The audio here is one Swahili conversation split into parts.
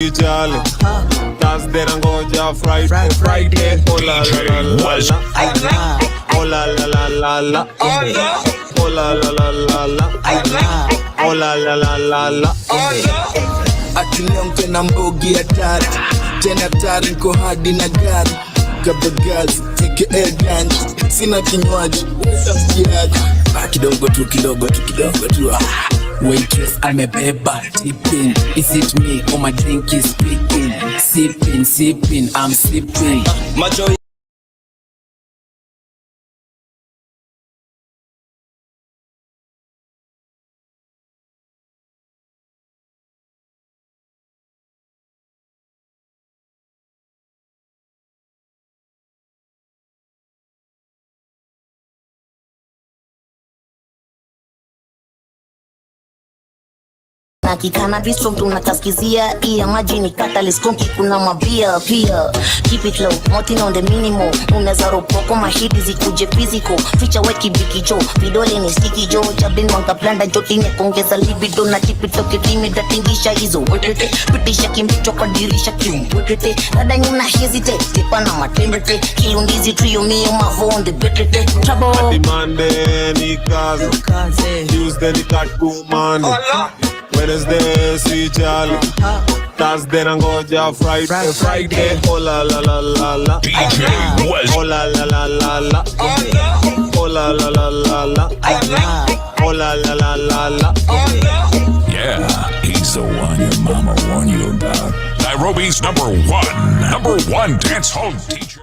Charlie, Thursday nangoja Friday, oh la la la la, oh la la la la la, oh la la la la la, oh la la la la la. Akileo mtena mbogi hatari, tena hatari niko hadi na gari. Kabagazi, teke air ganji, sina kinywaji, utasikiaji. Kidogo tu Waitress amebeba, tipping. Is it me or my drink is speaking? Sipping, I'm sipping. Macho na kicannabis from tunataskizia iya maji ni catalyst konki kuna mabia pia. Keep it low, motin on the minimum. Unaweza ropoko mahidi zikuje physical. Ficha weki biki jo, vidole ni sticky jo. Jabin wanga blanda jotine kongeza libido. Na keep it low kitimi datingisha hizo wetete. Pitisha kimbicho kwa dirisha wetete. Dada nyuna hesitate, tipa na matembete. Kilundizi trio mio mavonde betete. Trouble Ati Monday ni kazi, Tuesday ni kakumani, Wednesday si Charlie, Thursday nangoja Friday, oh la la la la la, oh la la la la la, oh la la la la la, oh la la la la la. Yeah, he's the one your mama warned you about. Nairobi's number one dance hall DJ.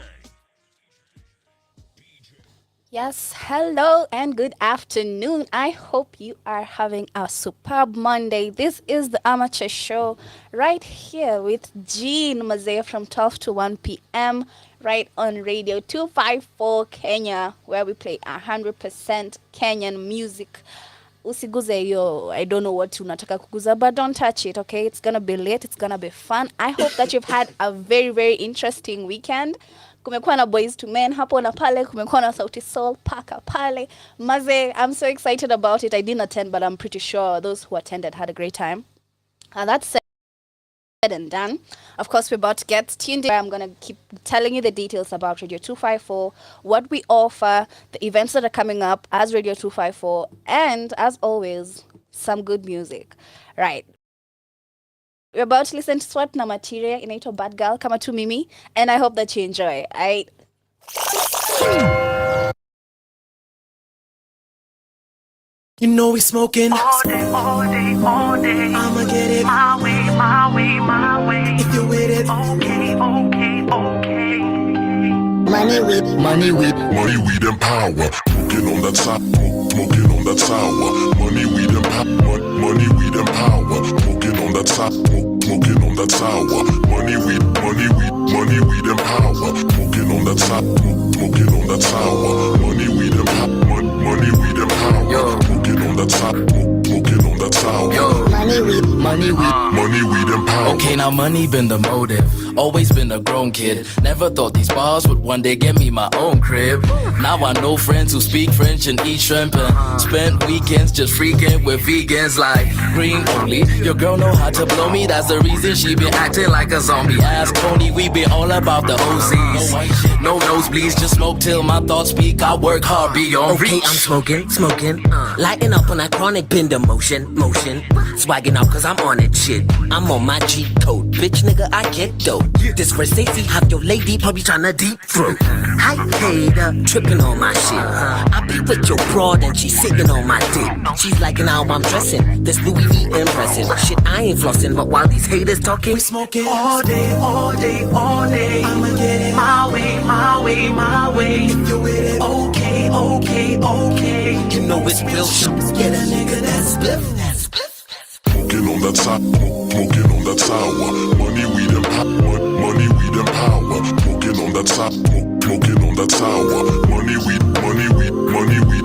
Yes, hello and good afternoon. I hope you are having a superb Monday. This is the Amateur Show right here with Jean Mazea from 12 to 1 p.m. right on Radio 254 Kenya, where we play 100% Kenyan music. Usiguze yo, I don't know what unataka kuguza, but don't touch it, okay? It's gonna be late, it's gonna be fun. I hope that you've had a very, very interesting weekend. Kumekuwa na Boys to Men hapo na pale, kumekuwa na Sauti Sol paka pale. Maze, I'm so excited about it. I didn't attend, but I'm pretty sure those who attended had a great time. And that's said and done. Of course, we're about to get tuned in. I'm going to keep telling you the details about Radio 254, what we offer, the events that are coming up as Radio 254, and as always, some good music. Right. We're about to listen to Swat na Materia inaitwa Bad Girl kama tu mimi, and I hope that you enjoy. You know we smoking all day. I'ma get it my way. if you with it. Okay. money weed and power. Smoking on that sour. Money, weed and power. Money, weed and power. Smoking on that sour. Smoking on that sour. Money, weed and power. Smoking on that sour. Smoking on that sour. Money, weed and power. Money, weed and power. Smoking on that sour. Smoking on that sour. Money, weed and power. Okay, now money been the motive. Always been a grown kid. Never thought these bars would one day get me my own crib. Now I know friends who speak French and eat shrimp and spend weekends just freaking with vegans like green only. Your girl know how to blow me, that's the reason she been acting like a zombie. Ask Tony, we been all about the OZs. No nosebleeds, just smoke till my thoughts speak. I work hard beyond reach. Okay, I'm smoking. Lighting up on that chronic bend of motion. Swagging out cause I'm on it shit. I'm on my cheat code. Bitch nigga, I get dope. This Chris Stacy, have your lady probably tryna deep throat. I hater, tripping on my shit. I be with your broad and she's sitting on my dick. She's liking how I'm dressing. This Louis V impressive. Shit, I ain't flossing, but while these haters talking, we smoking all day. I'ma get it my way. if you with it. Okay. you know it's real shit. Get a nigga that's split. Smoking on that sour. Smoking on that sour. Money, weed and power. Money, weed and power. Smoking on that sour. Smoking on that sour. Money, weed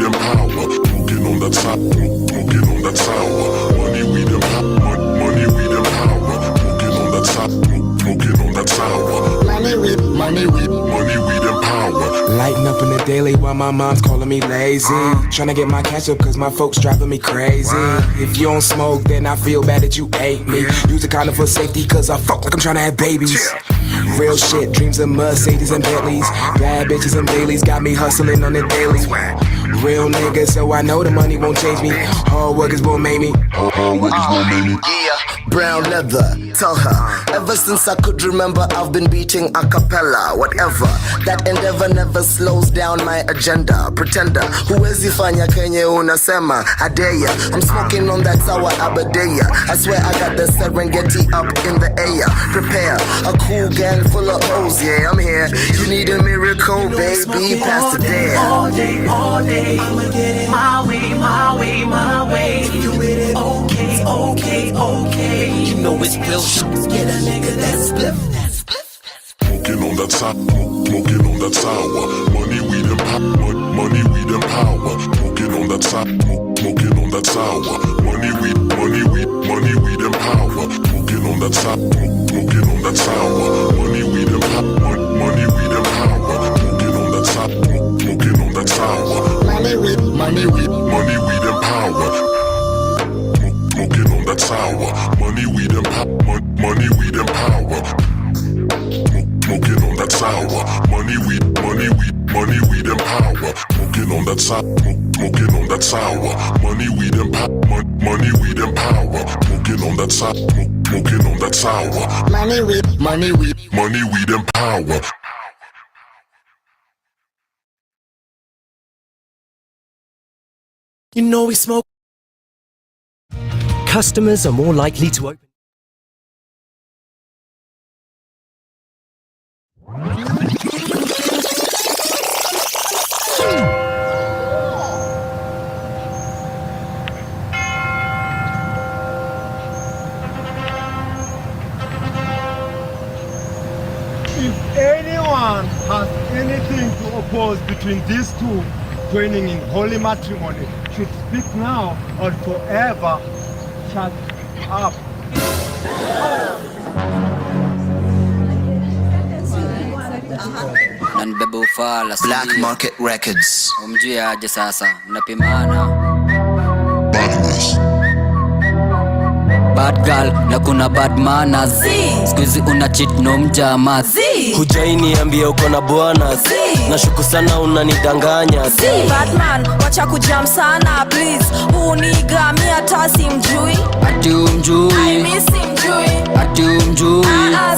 and power. Smoking on that sour. Smoking on that sour. Money, weed and power. Money, weed and power. Smoking on that sour. Smoking on that sour. money weed and power. Lighting up in the daily while my mom's calling me lazy. Tryna get my cash up cause my folks driving me crazy. If you don't smoke, then I feel bad that you ate me. Use the condom for safety cause I fuck like I'm tryna have babies. Real shit, dreams of Mercedes and Bentleys. Bad bitches and Baileys got me hustling on the daily. Real nigga, so I know the money won't change me. Hard work is what made me. Brown leather, tell her. Ever since I could remember, I've been beating a cappella. Whatever, that endeavor never slows down my agenda. Pretender, huwezi fanya kenye unasema. Adeya, I'm smoking on that sour abadeya. I swear I got the Serengeti up in the air. Prepare, a cool gang full of hoes, yeah, I'm here. You need a miracle, baby, pass the day. All day, I'ma get it my way, my way, my way. You with it, okay, okay, okay. You know it's real shit. Get a nigga that's split. Smoking on that sour, smoking on that sour. Money, weed, and power. Money, weed, and power. Smoking on that sour, smoking on that sour. Money, weed, money, weed, money, weed, and power. Smoking on that sour, smoking on that sour. Money, weed, and power. Money, weed, and power. Smoking on that sour, smoking on that sour. Money, weed, money, weed, money, weed, and power. Smoking on that sour. Money, weed, and power. Money, weed, and power. Smoking on that sour. Money, weed, money, weed, money, weed, and power. Smoking on that sour. Smoking on that sour. Money, weed, and power. Money, weed, and power. Smoking on that sour. Smoking on that sour. money, weed, Money, weed. Money, weed, and power. You know we smoke. Customers are more likely to open. If anyone has anything to oppose between these two joining in holy matrimony, should speak now or forever shut up. Nanibeba ufala Black Market Records. umjui aje sasa mnapimana bad girl na kuna bad manners squeeze una cheat no mjama Hujaini ambia uko na bwana. Nashuku sana unanidanganya. Batman, wacha kujam sana please. Uniga mi hata simjui. ati umjui I miss simjui. ati umjui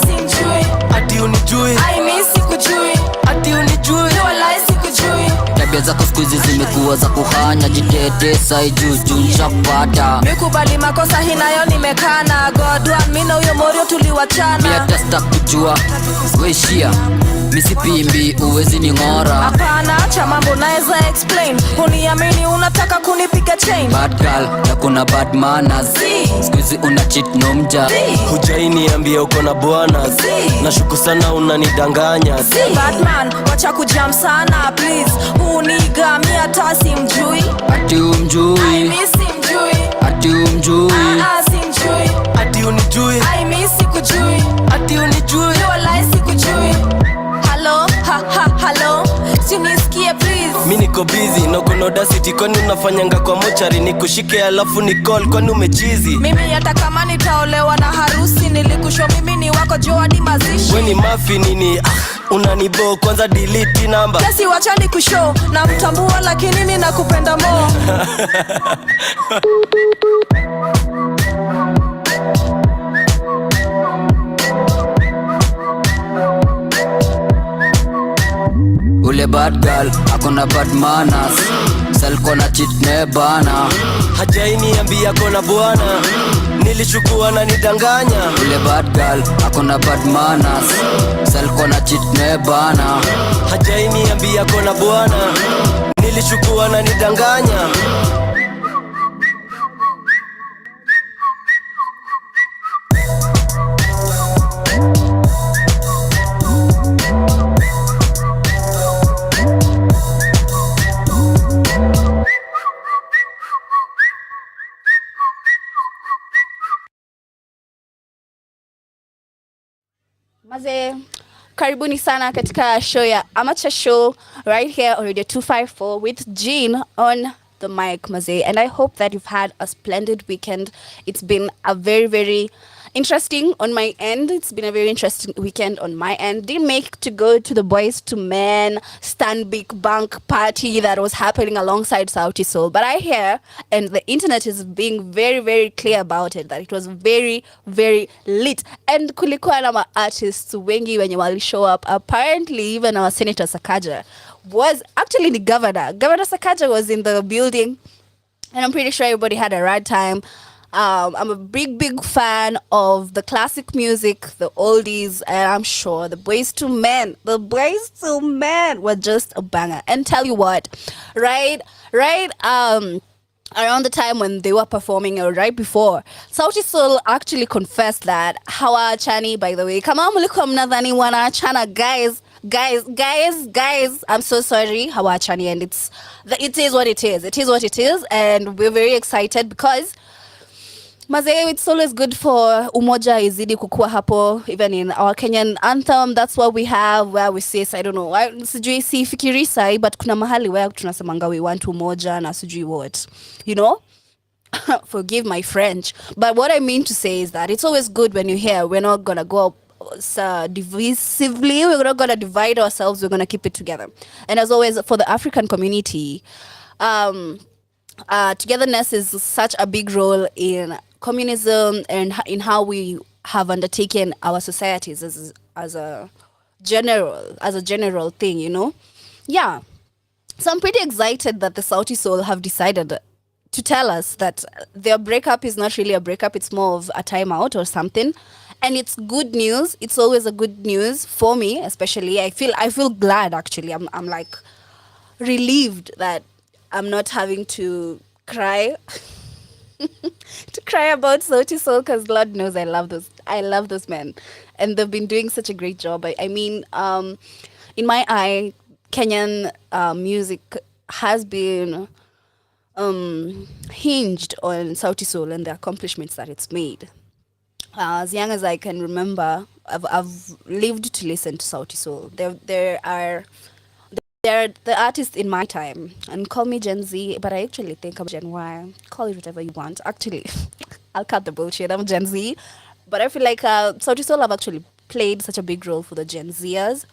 Simjui. Ati unijui. I miss sikujui. Ati unijui. Walai sikujui. tabia zako squeeze zimekuwa za kuhanya jitete sai juu nishapata Mikubali makosa hinayo nimekana. God one mina uyo morio tuliwachana. mimi hata sitakujua weishia misipimbi uwezi ni ngora Hapana cha mambo naeza explain. Uniamini unataka kunipiga chain. bad girl na kuna bad manners squeeze una cheat no mja Hujaini ambia uko na bwana. Nashuku sana unanidanganya. Batman, wacha kujam sana please. Uniga mi hata simjui. ati umjui I miss simjui. ati umjui Simjui. Ati unijui. I miss sikujui. Ati unijui. Walai sikujui. Hello, hello. Sinisikie please. Mi niko busy na uko na audacity. Kwani unafanyanga kwa mochari nikushike alafu ni call? Kwani umechizi? Mimi hata kama nitaolewa na harusi nilikusho mimi ni wako Joadi mazishi. We ni mafi nini? Unanibo kwanza delete number. Kesi wacha nikushow na mtambua lakini ninakupenda mo. ule bad girl akona bad manners sel kona cheat ne bana Hajaini ambia kona bwana. Nilishukua na nidanganya. ule bad girl akona bad manners sel kona cheat ne bana Hajaini ambia kona bwana. Nilishukua na nidanganya. Maze, karibuni sana katika show ya Amateur Show right here on Radio 254 with Jean on the mic, Mazee. And I hope that you've had a splendid weekend. It's been a very, very interesting on my end. It's been a very interesting weekend on my end. Didn't make to go to the Boys to Men Stanbic Bank party that was happening alongside Sauti Sol. But I hear, and the internet is being very, very clear about it, that it was very, very lit. And kulikuwa na artists wengi wenye wali show up. Apparently, even our Senator Sakaja was actually the governor. Governor Sakaja was in the building. And I'm pretty sure everybody had a rad time. I'm a big fan of the classic music, the oldies, and I'm sure the Boys to Men were just a banger. And tell you what, right, around the time when they were performing, or right before, Sauti Sol actually confessed that hawaachani, by the way. Kama mulikuwa mnadhani wanaachana, guys, I'm so sorry, hawaachani, and it is what it is. It is what it is, and we're very excited because Mazee, it's always good for umoja izidi kukua hapo, even in our Kenyan anthem. That's what we have, where we say, I don't know, sijui sifikiri sai, but kuna mahali where tunasemanga we want umoja na sijui what, you know? Forgive my French. But what I mean to say is that it's always good when you hear we're not going to go divisively, we're not going to divide ourselves, we're going to keep it together. And as always, for the African community, togetherness is such a big role in communism and in how we have undertaken our societies as a general thing, you know? Yeah. So I'm pretty excited that the Sauti Sol have decided to tell us that their breakup is not really a breakup, it's more of a timeout or something. And it's good news. It's always a good news for me, especially. I feel glad, actually. I'm like relieved that I'm not having to cry about Sauti Sol, because Lord knows I love those men, and they've been doing such a great job. I mean, in my eye, Kenyan music has been hinged on Sauti Sol and the accomplishments that it's made. As young as I can remember, I've lived to listen to Sauti Sol. They're the artists in my time, and call me Gen Z, but I actually think I'm Gen Y. Call it whatever you want. Actually, I'll cut the bullshit. I'm Gen Z, but I feel like Sauti Sol have actually played such a big role for the Gen Zers.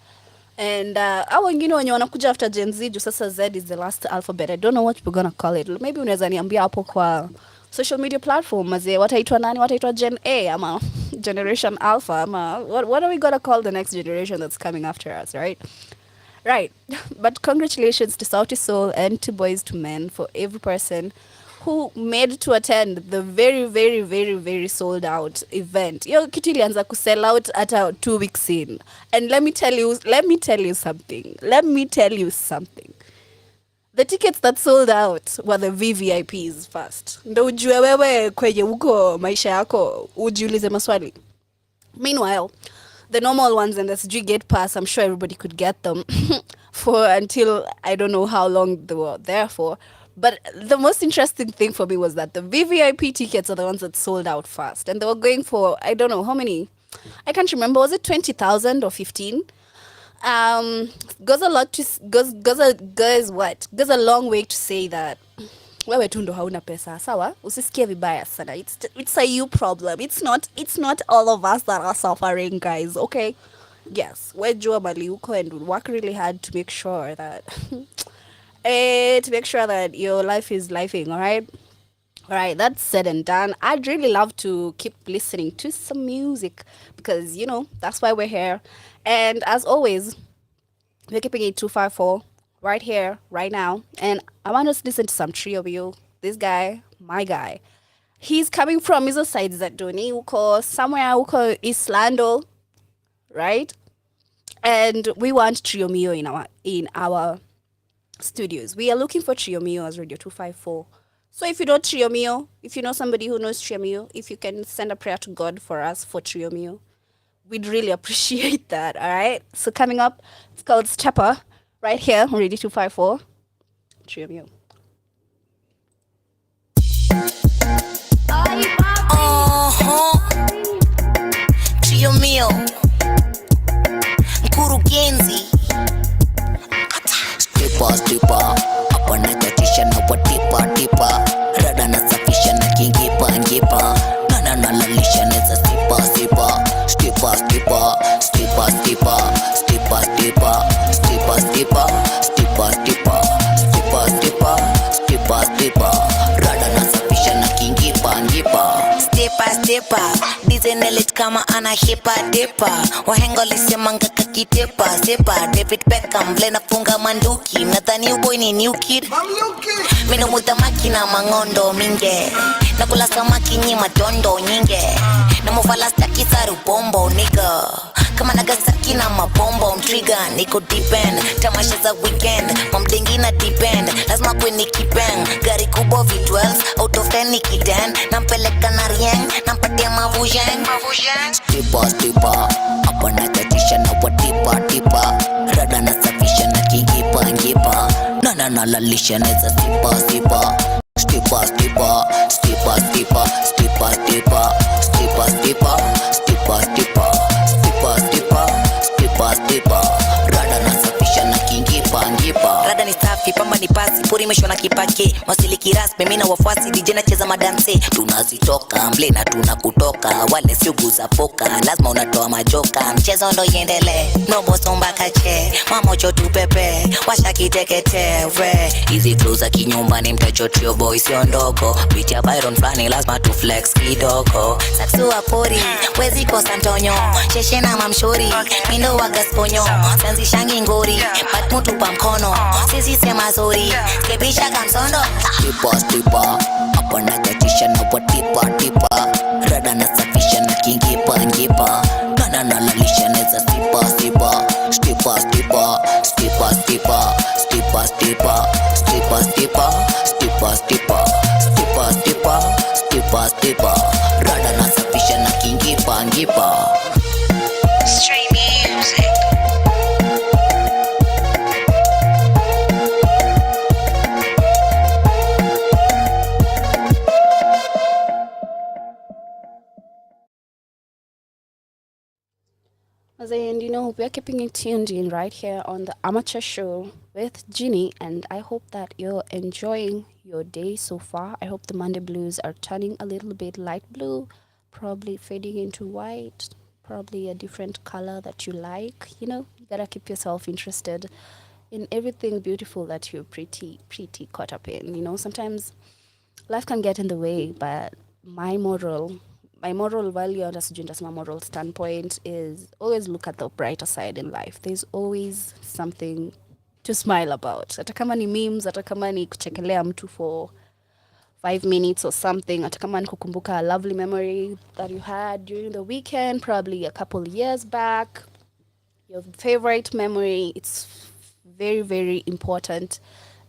And wengine wenye wanakuja after Gen Z, juu sasa Z is the last alphabet. I don't know what we're gonna call it. Maybe unaweza niambia hapo kwa social media platform, mazee, wataitwa nani? Wataitwa Gen A ama Generation Alpha ama what are we gonna call the next generation that's coming after us, right? Right. But congratulations to Sauti Sol and to Boys to Men for every person who made to attend the very, very, very, very sold out event. Yo kitu ilianza ku sell out at 2 weeks in. And let me tell you something. The tickets that sold out were the VVIPs first. Ndo ujue wewe kwenye uko maisha yako ujiulize maswali. Meanwhile, the normal ones and the SG Gate Pass, I'm sure everybody could get them for until I don't know how long they were there for. But the most interesting thing for me was that the VVIP tickets are the ones that sold out fast. And they were going for, I don't know how many. I can't remember. Was it 20,000 or 15? Goes a long way to say that wewe tu ndo hauna pesa, sawa? Usisikie vibaya sana. It's a you problem. It's not all of us that are suffering, guys, okay? Yes, we jua mali uko and work really hard to make sure that your life is lifing, all right? All right, that's said and done. I'd really love to keep listening to some music because, you know, that's why we're here. And as always, we're keeping it 254 right here, right now. And I want us to listen to some Trio View. This guy, my guy. He's coming from his side, Zadoni, uko somewhere, uko Islando, right? And we want Trio Mio in our studios. We are looking for Trio Mio as Radio 254. So if you know Trio Mio, if you know somebody who knows Trio Mio, if you can send a prayer to God for us for Trio Mio, we'd really appreciate that, all right? So coming up, it's called Stepper, right here on Radio 254. Trio Mio. Trio Mio. kurugenzi. Stipa stipa hapa nachatisha na watipa tipa, rada nasafisha na kingipa ngipa, nana nalalisha neza stipa stipa, stipa stipa, stipa stipa, stipa stipa, stipa stipa, stipa stipa, stipa stipa, stipa stipa, rada nasafisha na kingipa ngipa. Stipa stipa dizenelit kama ana hipa dipa, wahenga lisemanga kakitepa sepa. David Beckham vile nafunga manduki, nadhani uboy ni new kid. Mino mutamaki na mangondo minge, nakula samaki nyi matondo nyinge, na mufala staki saru bombo nigga, kama Nagasaki na mabombo mtrigger. Niko depend tamasha za weekend, mamdengi na depend, lazima kwe nikipeng. Gari kubwa V12 out of 10 nikiden, nampeleka na rieng, nampatia mavujeng. Stipa stipa hapa nachatisha na watipa tipa, rada nasafisha na kingipa ngipa, nana nalalisha neza stipa stipa, stipa stipa, stipa stipa, stipa stipa, stipa stipa, stipa stipa, stipa stipa, stipa stipa, rada nasafisha na kingipa ngipa. Rada ni safi, pamba ni pasi, puri meshwa na kipake, masiliki rasmi mina wafuasi, DJ na cheza madanse. Tunazitoka mble na tunakutoka, wale siuguza poka, lazima unatoa majoka, mchezo ndo yendele. Nobo somba kache, mamocho tupepe, washa kiteketewe. Hizi flows za kinyumbani mtachotio boy sio ndogo, beat ya Byron flani lazima tu flex kidogo. Saksu wa pori, wezi kosa ntonyo, sheshe na mamshori, mindo wa gasponyo, sanzi shangi ngori, bat mutu pa mkono, sisi sema zori, kebisha kamsondo. Stipa stipa hapa nachatisha na watipa tipa, rada nasafisha na kingipa ngipa, nana nalalisha neza stipa stipa, stipa stipa, stipa stipa, stipa stipa, stipa stipa, stipa stipa, stipa stipa, stipa stipa, rada nasafisha na kingipa ngipa. Stream music. And you know, hope you're keeping it tuned in right here on the Amateur Show with Ginny, and I hope that you're enjoying your day so far. I hope the Monday blues are turning a little bit light blue, probably fading into white, probably a different color that you like. You know, you gotta keep yourself interested in everything beautiful that you're pretty caught up in. You know, sometimes life can get in the way, but my moral value and as my moral standpoint is always look at the brighter side in life. There's always something to smile about. Hata kama ni memes, hata kama ni kuchekelea mtu for 5 minutes or something, hata kama ni kukumbuka a lovely memory that you had during the weekend, probably a couple years back, your favorite memory. It's very, very important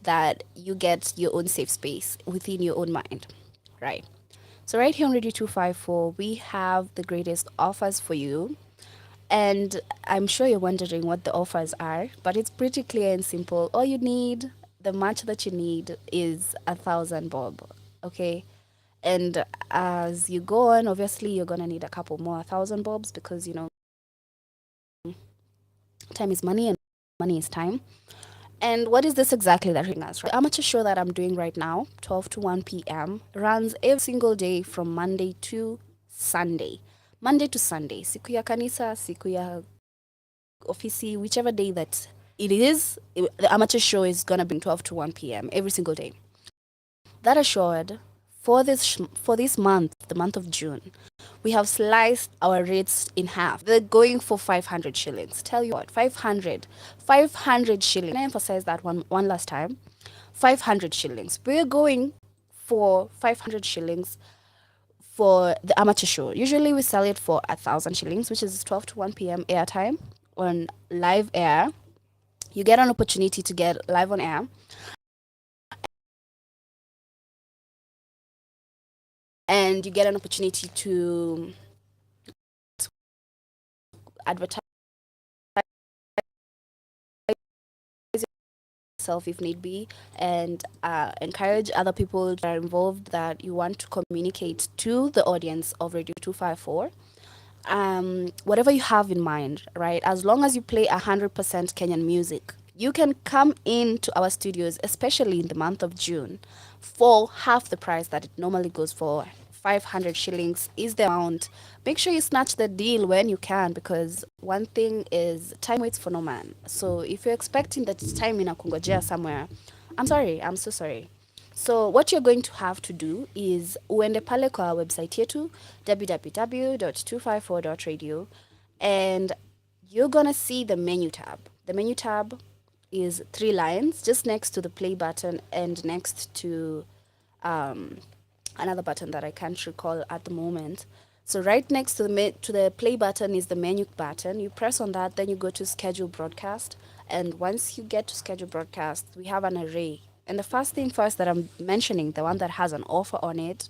that you get your own safe space within your own mind, right? So right here on Radio 254, we have the greatest offers for you. And I'm sure you're wondering what the offers are, but it's pretty clear and simple. All you need, the match that you need is 1,000 bob, okay? And as you go on, obviously you're going to need a couple more 1,000 bobs because, you know, time is money and money is time. And what is this exactly that ring us? Right? The amateur show that I'm doing right now, 12 to 1 p.m., runs every single day from Monday to Sunday. Monday to Sunday. Siku ya kanisa, siku ya ofisi, whichever day that it is, the amateur show is going to be 12 to 1 p.m. every single day. That assured, for this month, the month of June, we have sliced our rates in half. They're going for 500 shillings. Tell you what, 500 shillings. I emphasize that one last time. 500 shillings. We're going for 500 shillings for the amateur show. Usually we sell it for 1,000 shillings, which is 12 to 1 p.m. airtime on live air. You get an opportunity to get live on air. And you get an opportunity to advertise yourself if need be, and encourage other people that are involved that you want to communicate to the audience of Radio 254. whatever you have in mind, right? As long as you play 100% Kenyan music, you can come into our studios, especially in the month of June, for half the price that it normally goes for. 500 shillings is the amount. Make sure you snatch the deal when you can, because one thing is time waits for no man. So if you're expecting that time in a kungojea somewhere, I'm sorry, I'm so sorry. So what you're going to have to do is uende pale kwa website yetu www.254.radio, and you're gonna see the menu tab. The menu tab is 3 lines just next to the play button and next to another button that I can't recall at the moment. So right next to the play button is the menu button. You press on that, then you go to schedule broadcast, and once you get to schedule broadcast, we have an array. And the first thing first that I'm mentioning, the one that has an offer on it,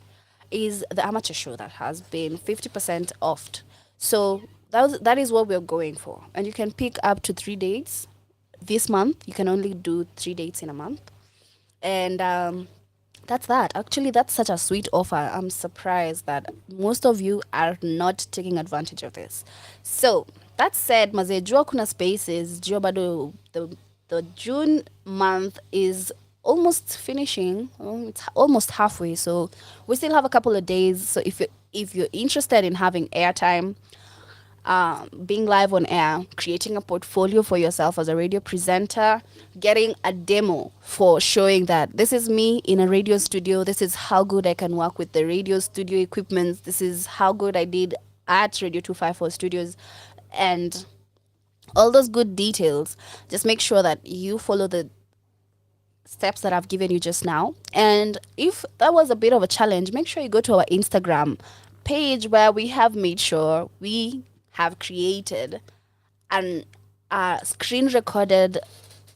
is the amateur show that has been 50% off. So that is what we're going for. And you can pick up to 3 dates. This month, you can only do 3 dates in a month. And that's that. Actually, that's such a sweet offer. I'm surprised that most of you are not taking advantage of this. So, that said, maze, jua kuna spaces, jua bado the June month is almost finishing. It's almost halfway, so we still have a couple of days. So if you're interested in having airtime, being live on air, creating a portfolio for yourself as a radio presenter, getting a demo for showing that this is me in a radio studio, this is how good I can work with the radio studio equipment, this is how good I did at Radio 254 Studios, and all those good details. Just make sure that you follow the steps that I've given you just now. And if that was a bit of a challenge, make sure you go to our Instagram page, where we have made sure we have created an screen recorded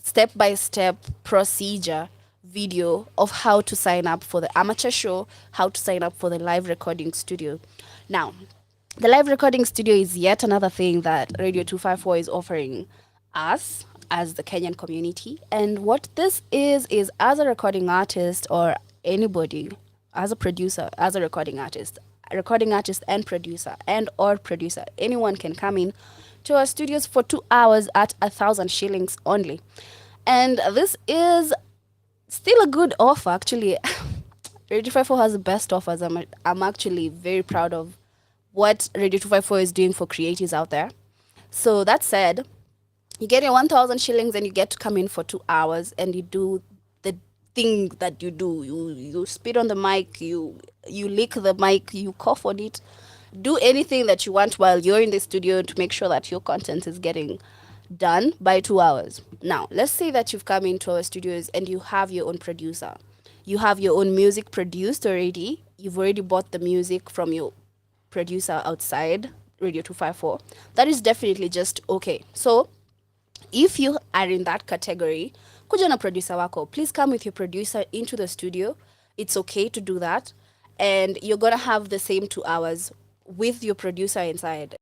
step-by-step procedure video of how to sign up for the amateur show, how to sign up for the live recording studio. Now, the live recording studio is yet another thing that Radio 254 is offering us as the Kenyan community. And what this is as a recording artist, or anybody, as a producer, as a recording artist and producer, anyone can come in to our studios for 2 hours at 1,000 shillings only. And this is still a good offer, actually. Radio 254 has the best offers. I'm actually very proud of what Radio 254 is doing for creatives out there. So that said, you get your 1,000 shillings and you get to come in for 2 hours, and you do the thing that you do. You spit on the mic, you lick the mic, you cough on it. Do anything that you want while you're in the studio to make sure that your content is getting done by 2 hours. Now, let's say that you've come into our studios and you have your own producer. You have your own music produced already. You've already bought the music from your producer outside Radio 254. That is definitely just okay. So, if you are in that category, kuja na producer wako. Please come with your producer into the studio. It's okay to do that. And you're going to have the same 2 hours with your producer inside.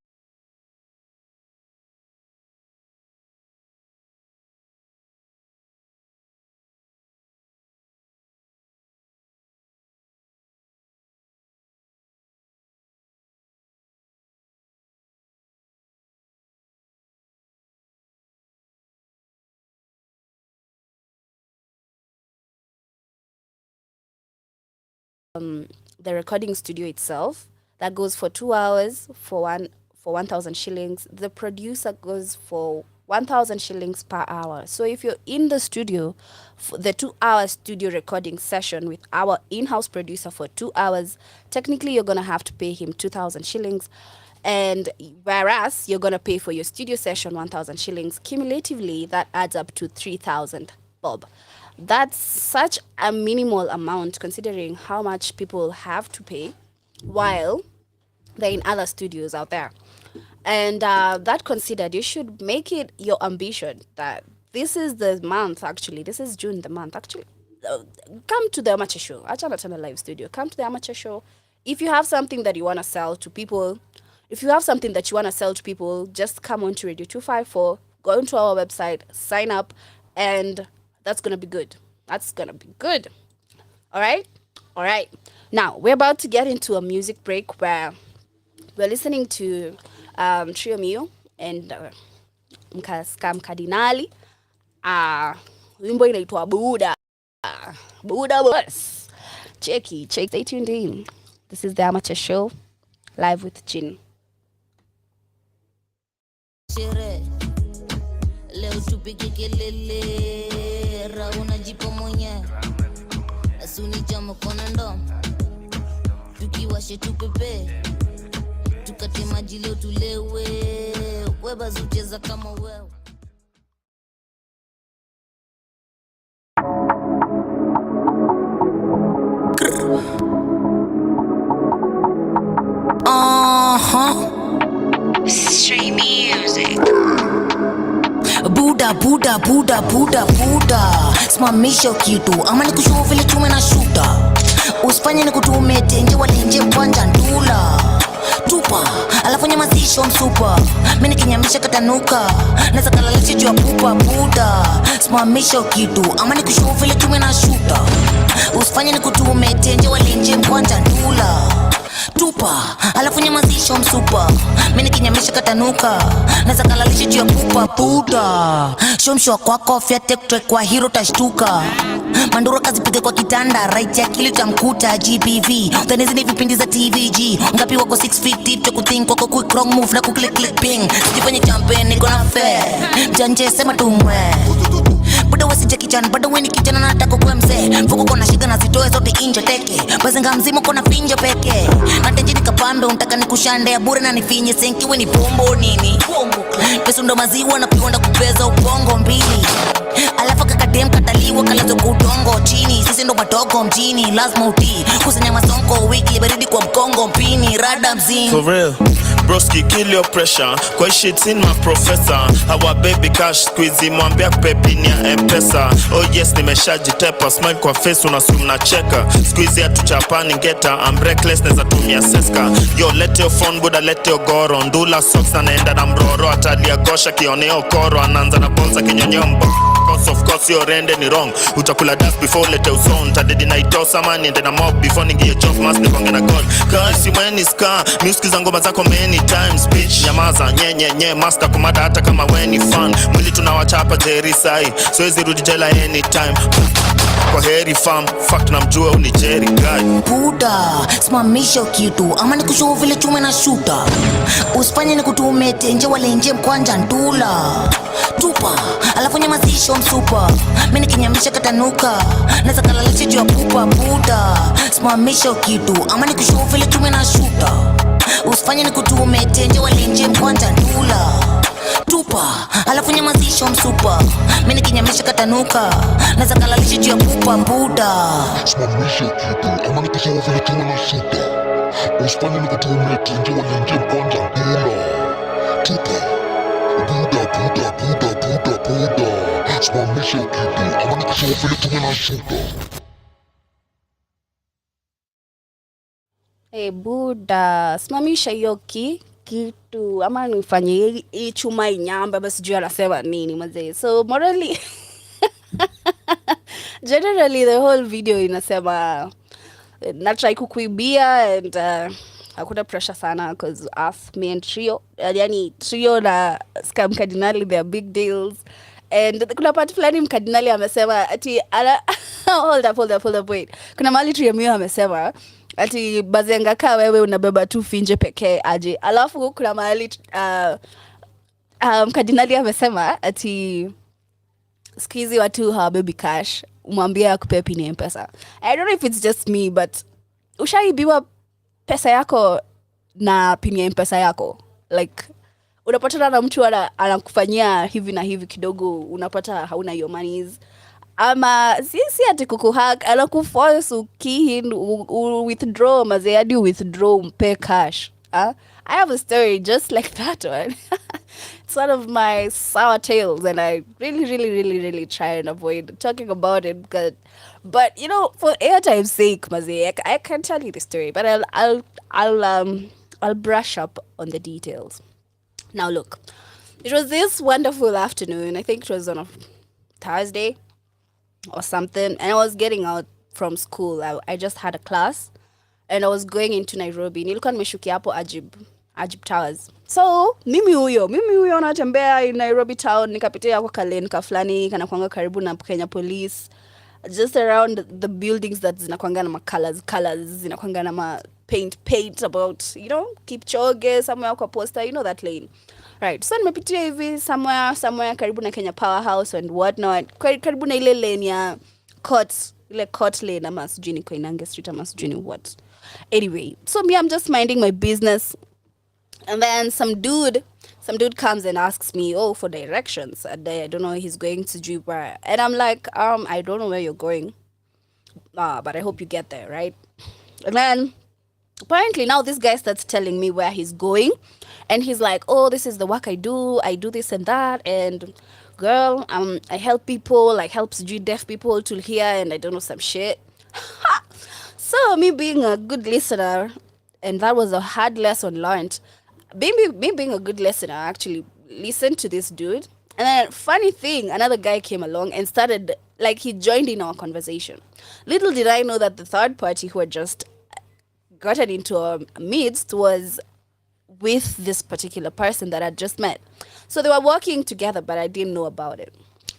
The recording studio itself, that goes for 2 hours for 1,000 shillings. The producer goes for 1,000 shillings per hour. So if you're in the studio, the 2 hour studio recording session with our in-house producer for 2 hours, technically you're gonna have to pay him 2,000 shillings. And whereas you're gonna pay for your studio session 1,000 shillings, cumulatively that adds up to 3,000 bob. That's such a minimal amount considering how much people have to pay while they're in other studios out there. And that considered, you should make it your ambition that this is the month, actually, this is June, the month, actually. Come to the amateur show. Achana tena live studio. Come to the amateur show. If you have something that you want to sell to people, just come on to Radio 254, go into our website, sign up, and that's going to be good. That's going to be good. All right? All right. Now, we're about to get into a music break where we're listening to Trio Mio and Scam Cardinali. Wimbo inaitwa Buda. Buda boss. Check. Stay tuned in. This is the Amateur Show, live with Jin. Leo tupige kelele, rauna jipo mwenye asuni jamo kona ndo tukiwashe tupepe tukate maji leo tulewe weba zucheza kama wewe. Stream music. Buda simamisha kitu ama nikushuo vile tume na shuta usifanye nikutume tenje walenje mkwanja ndula tupa alafu nyamazisho msupa mimi kinyamisha katanuka naweza kalalisha juu ya pupa buda simamisha kitu ama nikushuo vile tume na shuta usifanye nikutume tenje walenje mkwanja ndula tupa alafu nyamazisho msupa mimi kinyamisha katanuka naweza kalalisha juu ya pupa buda shomshwa kwako fyate kwa hero tashtuka mandura kazipige kwa kitanda right ya kili tamkuta GBV utanezi ni vipindi za TVG ngapi wako 6 feet deep to think wako quick wrong move na kuklik ping sijifanye champion niko na fair janje sema tumwe buda wasije kijana bado wewe ni kijana na nataka kuwa mzee fuko kona shida na zitoe zote inje teke bazenga mzima kona finja peke natenje nikapambe unataka nikushande ya bure na nifinye senki wewe ni pombo nini pesa ndo maziwa na kuonda kupeza ubongo mbili alafu kakadem kataliwa kalazo kudongo chini sisi ndo madogo mjini lazima utii kusanya masonko wiki baridi kwa mkongo mpini rada mzini for real broski kill your pressure kwa shit in my professor our baby cash squeeze mwambia kupepini ya mpesa oh yes nimeshajitepa smile kwa face unasum na cheka squeeze ya tuchapani ngeta I'm reckless neza tumia seska yo let your phone buda let your goro ndula socks na naenda na mroro atalia gosha kioneo koro anaanza na bonza kinyonyeo mbo of course your rende ni wrong utakula dust before let your zone tadedi na itosa man ende na mob before ningie job mask nikonge na god kasi when is car music za ngoma zako many times bitch nyamaza nye master kumada hata kama when ni fun mwili tunawachapa Jerry sai so hizi rudi jela anytime kwa heri fam fuck na mjua uni Jerry guy buda simamisha kitu ama nikushuo vile tume na shuta usifanye nikutume tenje walenje mkwanja ndula tupa alafu nyamazisho msupa mimi kinyamisha katanuka naweza kalalisha juu ya pupa buda simamisha kitu ama nikushuo vile tume na shuta usifanye nikutume tenje walenje mkwanja ndula tupa alafu nyamazisho msupa mimi kinyamisha katanuka naweza kalalisha juu ya pupa buda simamisha kitu ama nikushuo vile tume na shuta usifanye nikutume tenje walenje mkwanja ndula tupa Buda simamisha kitu ama nikushuo vile tume na shuta Buda simamisha hiyo kitu ama nifanye hii chuma inyamba basi juu anasema nini mzee. So morally generally the whole video inasema na try kukuibia and hakuna pressure sana because us me and Trio yani Trio na Scam Cardinali they are big deals and kuna part fulani mkardinali amesema ati hold up wait kuna mali Trio Mio amesema ati bazenga kaa wewe unabeba tu finje pekee aje alafu kuna mahali mkardinali amesema ati skizi watu hawabebi cash umwambie akupe pini ya mpesa. I don't know if it's just me but ushaibiwa pesa yako na pini ya mpesa yako like unapatana na mtu anakufanyia hivi na hivi kidogo unapata hauna your monies ama si ati kukuhack anakuforce ukihin withdraw mazee hadi withdraw mpe cash. I have a story just like that one. It's one of my sour tales and I really try and avoid talking about it but you know for airtime's sake mazee I can tell you the story but I'll brush up on the details. Now look, it was this wonderful afternoon. I think it was on a Thursday or something and I was getting out from school. I just had a class and I was going into Nairobi. Nilikuwa nimeshukia hapo Ajib Ajib Towers. So mimi huyo natembea in Nairobi town, nikapitia kwa kaleni kaflani kana kwanga karibu na Kenya Police, just around the buildings that zinakwanga na ma colors zinakwanga na ma paint about, you know, Kipchoge somewhere kwa poster, you know that lane, right? So nimepitia hivi somewhere karibu na Kenya Powerhouse and whatnot, karibu na ile lane ya court lane ama sijui ni Koinange Street ama sijui ni what. Anyway, so me, I'm just minding my business, and then some dude comes and asks me, for directions. And I don't know, he's going to Juba. And I'm like, I don't know where you're going, but I hope you get there, right? And then apparently now this guy starts telling me where he's going, and he's like, this is the work I do this and that, and girl, I help people, like help deaf people to hear, and I don't know, some shit. So me being a good listener, and that was a hard lesson learned, me being a good listener, I actually listened to this dude. And then funny thing, another guy came along and started, like, he joined in our conversation. Little did I know that the third party who had just gotten into our midst was with this particular person that I just met. So they were working together, but I didn't know about it.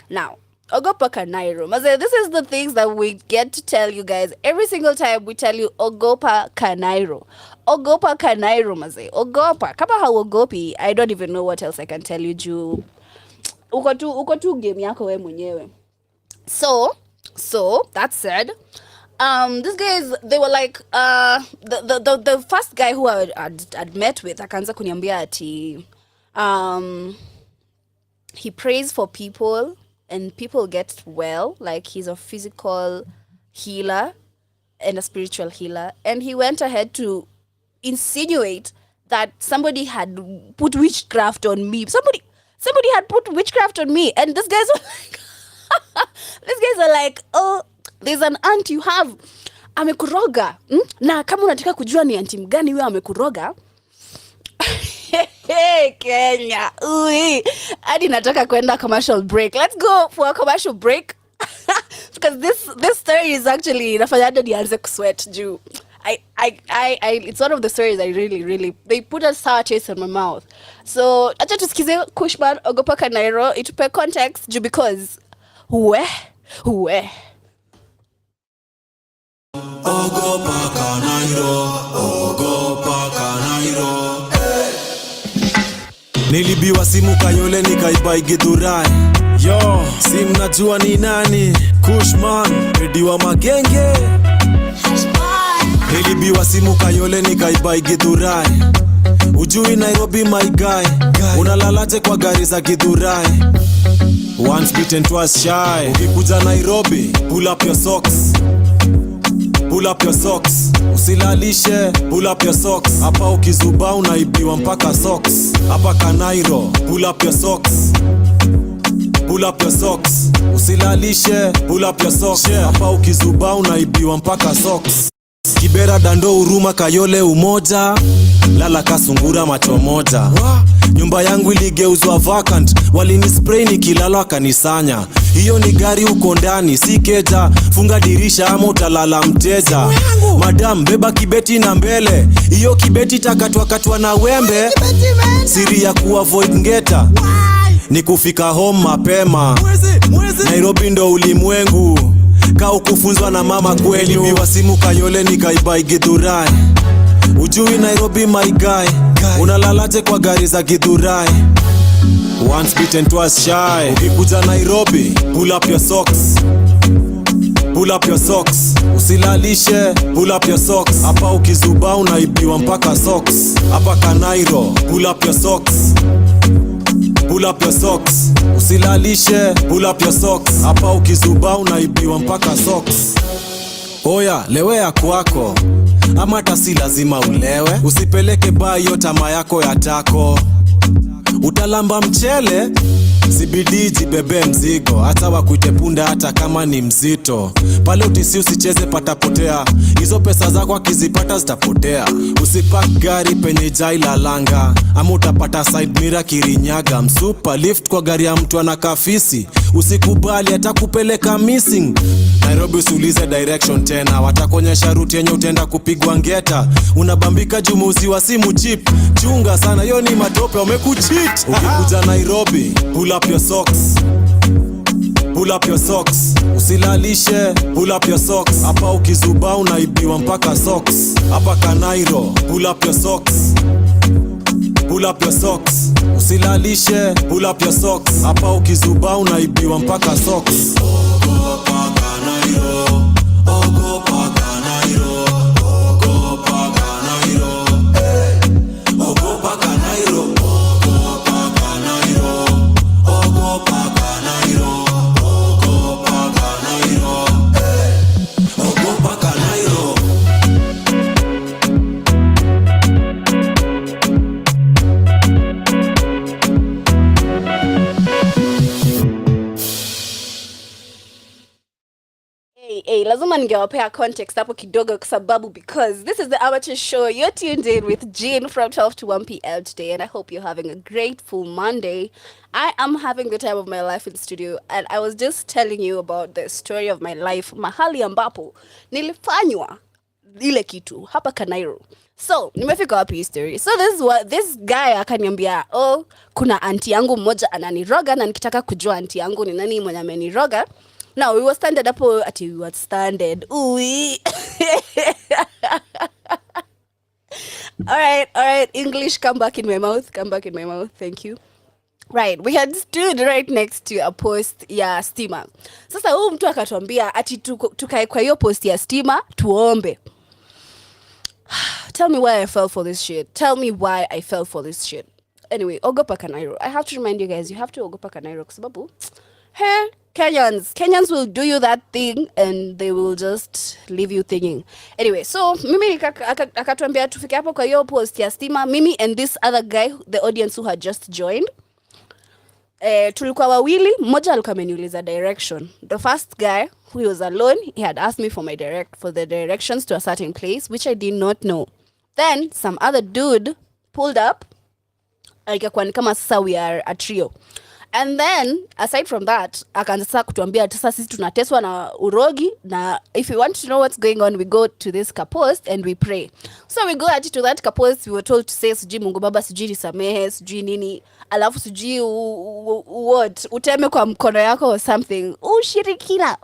Now, Ogopa Kanairo. This is the things that we get to tell you guys every single time we tell you Ogopa Kanairo. Ogopa Kanairo, maze. Ogopa. Kama hauogopi, I don't even know what else I can tell you, Ju. Uko tu game yako we mwenyewe. So that said, these guys, they were like, the first guy who I'd met with, akaanza kuniambia ati, he prays for people and people get well, like he's a physical healer and a spiritual healer. And he went ahead to insinuate that somebody had put witchcraft on me. Somebody had put witchcraft on me. And these guys are like, there's an aunt you have, amekuroga. Na kama unataka kujua ni aunti mgani huyo amekuroga, hey, Kenya. Hadi nataka kwenda commercial break. Let's go for a commercial break. Because this story is actually nafanya hadi nianze kusweat juu. It's one of the stories I really they put a sour taste in my mouth. So acha tusikize Kushman Ogopa Kanairo itupe context juu, because Ogopa Kanairo. Nilibiwa simu Kayole nikaibai Githurai. Yo, si mnajua ni nani? Kushman, Ediwa Magenge. Nilibiwa simu Kayole nikaibai Githurai. Ujui Nairobi my guy, unalalaje kwa gari za Githurai? Once bitten twice shy. Ukikuja Nairobi, pull up your socks. Pull up your socks. Usilalishe, pull up your socks. Hapa ukizuba unaibiwa mpaka socks. Hapa Kanairo, pull up your socks. Pull up your socks. Usilalishe, pull up your socks. Hapa ukizuba unaibiwa mpaka socks. Kibera, Dando, Huruma, Kayole, Umoja, lala kasungura macho moja. Nyumba yangu iligeuzwa vacant, walinispray nikilala wakanisanya. Hiyo ni gari uko ndani, si keja, funga dirisha ama utalala mteja. Madam, beba kibeti na mbele, hiyo kibeti takatwa na wembe. Siri ya kuavoid ngeta ni kufika home mapema. Nairobi ndo ulimwengu, kaa kufunzwa na mama kweli. Biwa simu Kayole nikaibai Githurai. Ujui Nairobi my guy, unalalaje kwa gari za Githurai? Once bitten twice shy. Ukikuja Nairobi, pull up your socks. Pull up your socks. Usilalishe, pull up your socks. Hapa ukizuba unaibiwa mpaka socks. Hapa Kanairo, pull up your socks. Pull up your socks. Usilalishe, pull up your socks. Hapa ukizuba unaibiwa mpaka socks. Oya, lewea kwako, ama hata si lazima ulewe. Usipeleke baa hiyo tamaa yako ya tako. Utalamba mchele, zibidi jibebe mzigo. Hata wakuite punda hata kama ni mzito. Pale utisi usicheze patapotea. Hizo pesa zako akizipata zitapotea. Usipak gari penye jaila langa, ama utapata side mirror Kirinyaga. Msupa lift kwa gari ya mtu anakafisi. usikubali atakupeleka missing. Nairobi usiulize direction tena, watakuonyesha route yenye utenda kupigwa ngeta. Unabambika jumuzi wa simu chip, chunga sana yo ni matope wamekucheat. Ukikuja Nairobi pull up your socks, pull up your socks, usilalishe, pull up your socks. Hapa ukizuba unaibiwa mpaka socks. Hapa Kanairo, pull up your socks, pull up your socks, usilalishe, pull up your socks. Hapa ukizuba unaibiwa mpaka socks. Ogopa Kanairo, ogopa Kanairo, ogopa Kanairo, ogopa Kanairo, ogopa Kanairo, ogopa Kanairo, ogopa Kanairo, ogopa Kanairo. Hey, lazima ningewapea context hapo kidogo kwa sababu because this is the Amateur Show. You're tuned in with Jean from 12 to 1 p.m. today, and I hope you're having a grateful Monday. I am having the time of my life in the studio, and I was just telling you about the story of my life, mahali ambapo nilifanywa ile kitu hapa Kanairo. So, nimefika wapi history. So this guy akaniambia, "Oh, kuna auntie yangu mmoja ananiroga na nikitaka kujua auntie yangu ni nani mwenye ameniroga." Now, we were standing up at we were standing. Ooh. All right. English, come back in my mouth. Thank you. Right, we had stood right next to a post ya stima. Sasa huyu mtu akatuambia ati tukae kwa hiyo post ya stima tuombe. Tell me why I fell for this shit. Anyway, ogopa Kanairo. I have to remind you guys, you have to ogopa Kanairo kwa sababu hey, Kenyans will do you that thing and they will just leave you thinking. Anyway, so mimi akatuambia tufike hapo kwa hiyo post ya stima, mimi and this other guy, the audience who had just joined. Tulikuwa wawili, mmoja alikuwa ameniuliza direction. The first guy who was alone, he had asked me for the directions to a certain place which I did not know. Then some other dude pulled up. Ikakuwa ni kama sasa we are a trio. And then aside from that, akaanza kutuambia sasa sisi tunateswa na urogi na if you want to know what's going on, we go to this kapost and we pray. So we go to that kapost, we were told to say sijui Mungu Baba sijui nisamehe sijui nini alafu sijui what uteme kwa mkono yako or something. Ushirikina.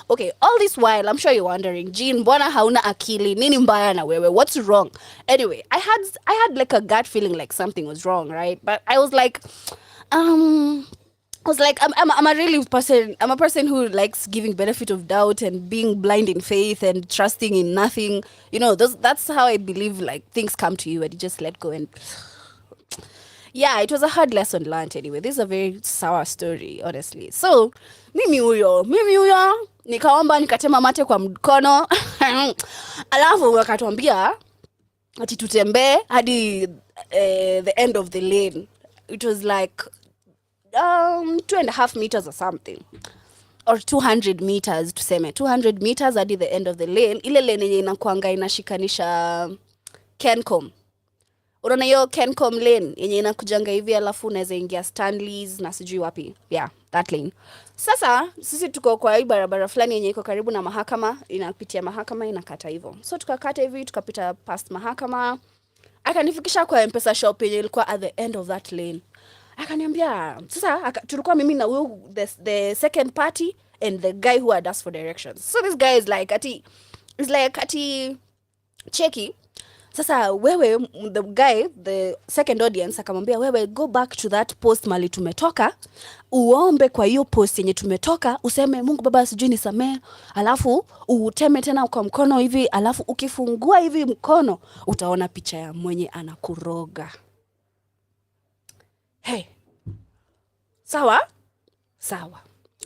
Okay, all this while I'm sure you're wondering, Jean, mbona hauna akili? Nini mbaya na wewe? What's wrong? Anyway, I had like a gut feeling like something was wrong, right? But I was like I'm a person who likes giving benefit of doubt and being blind in faith and trusting in nothing. You know, that's how I believe like things come to you and you just let go and yeah, it was a hard lesson learned anyway. This is a very sour story, honestly. So, mimi huyo, nikaomba nikatema mate kwa mkono. Alafu wakatuambia ati tutembee hadi the end of the lane. It was like 2.5 meters or something. Or 200 meters tuseme. 200 meters hadi the end of the lane. Ile lane yenye inakuanga inashikanisha Kencom. Unaona hiyo Kencom lane yenye inakujanga hivi alafu unaweza ingia Stanleys na sijui wapi. Yeah, that lane. Sasa sisi tuko kwa hii barabara fulani yenye iko karibu na mahakama, inapitia mahakama inakata hivyo. So tukakata hivi tukapita past mahakama. Akanifikisha kwa M-Pesa shop yenye ilikuwa at the end of that lane. Akaniambia sasa tulikuwa mimi na huyo the second party and the guy who had asked for directions. So this guy is like ati cheki. Sasa wewe the guy, the second audience akamwambia wewe go back to that post mali tumetoka, uombe kwa hiyo post yenye tumetoka, useme Mungu Baba sijui nisamehe, alafu uteme tena kwa mkono hivi, alafu ukifungua hivi mkono utaona picha ya mwenye anakuroga. Hey. Sawa?